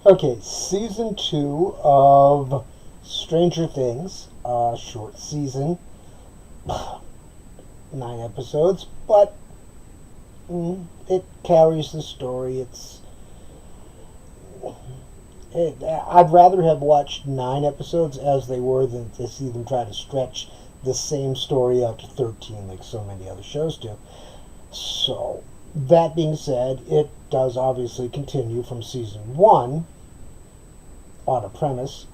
Okay, season 2 of Stranger Things, short season, 9 episodes, but it carries the story. I'd rather have watched 9 episodes as they were than to see them try to stretch the same story out to 13 like so many other shows do. So, that being said, it does obviously continue from season 1 on a premise,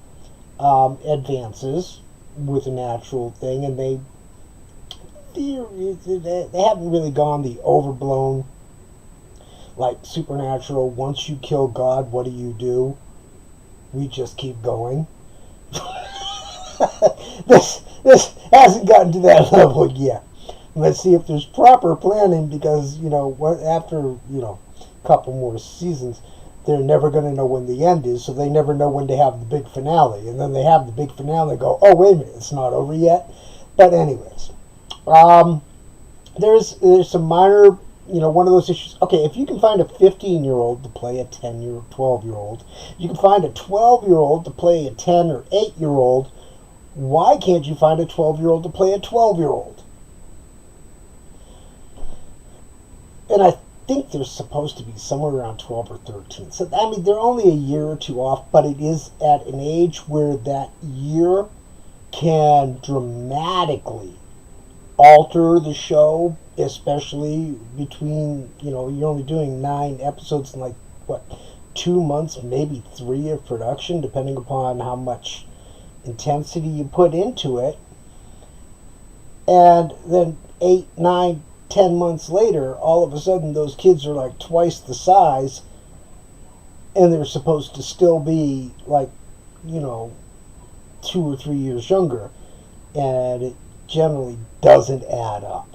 advances with a natural thing, and they haven't really gone the overblown, like supernatural. Once you kill God, what do? We just keep going. This hasn't gotten to that level yet. Let's see if there's proper planning, because after a couple more seasons, they're never going to know when the end is, so they never know when to have the big finale. And then they have the big finale and go, oh, wait a minute, it's not over yet. But anyways, there's some minor, one of those issues. Okay, if you can find a 15-year-old to play a 12-year-old, you can find a 12-year-old to play a 10 or 8-year-old, why can't you find a 12-year-old to play a 12-year-old? And I think they're supposed to be somewhere around 12 or 13. So, I mean, they're only a year or two off, but it is at an age where that year can dramatically alter the show, especially between, you're only doing 9 episodes in 2 months, maybe 3 of production, depending upon how much intensity you put into it. And then 8, 9, 10 months later, all of a sudden those kids are like twice the size, and they're supposed to still be 2 or 3 years younger, and it generally doesn't add up.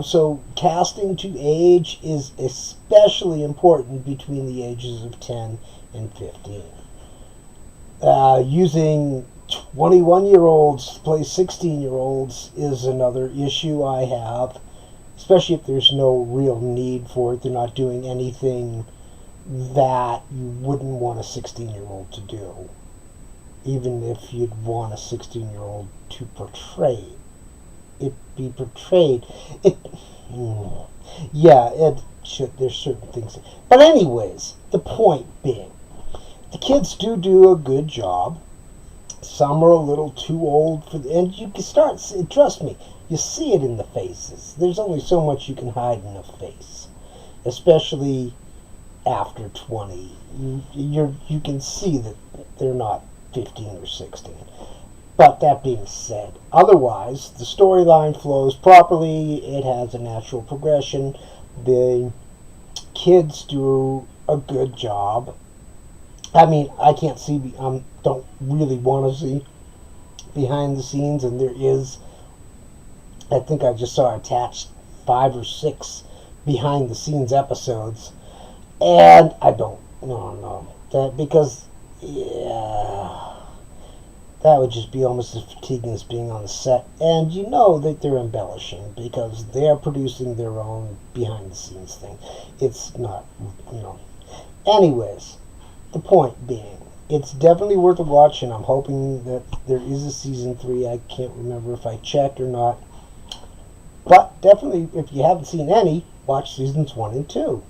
So casting to age is especially important between the ages of 10 and 15. Using 21-year-olds to play 16-year-olds is another issue I have, especially if there's no real need for it. They're not doing anything that you wouldn't want a 16-year-old to do, even if you'd want a 16-year-old to portray it be portrayed. It should. There's certain things, but anyways, the point being, the kids do a good job. Some are a little too old for, and you can start. Trust me, you see it in the faces. There's only so much you can hide in a face, especially after 20. You can see that they're not 15 or 16. But that being said, otherwise, the storyline flows properly. It has a natural progression. The kids do a good job. I mean, I can't see, don't really want to see behind the scenes, and there is, I think I just saw attached 5 or 6 behind the scenes episodes, and I don't, no, that, because, that would just be almost as fatiguing as being on the set. And you know that they're embellishing because they're producing their own behind the scenes thing. It's not, Anyways, the point being, it's definitely worth a watch, and I'm hoping that there is a season 3. I can't remember if I checked or not. But definitely, if you haven't seen any, watch seasons 1 and 2.